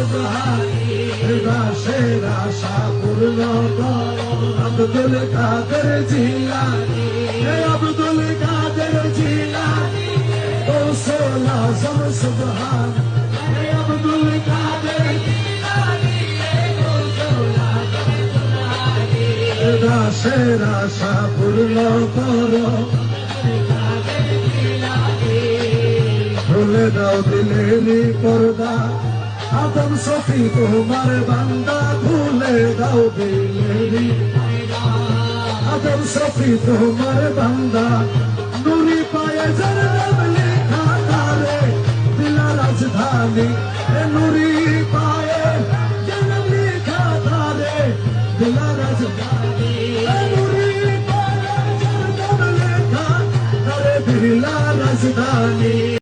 সুবহানি দাসের আশা পূর্ণ করো আব্দুল কাদের জিলানী আব্দুল কাদের জিলানী গৌসুল আজম সুবহানি আব্দুল কাদের জিলানী গৌসুল আজম সুবহানি দাসের আশা পূর্ণ করো ভুলে দাও দিলেরই পর্দা আদম শফি তোমার বান্দা ভুলে দাও দিলেরই আদম শফি তোমার বান্দা নুরি পায়ে যার নাম লেখা তারে দিলা রাজধানী নুরি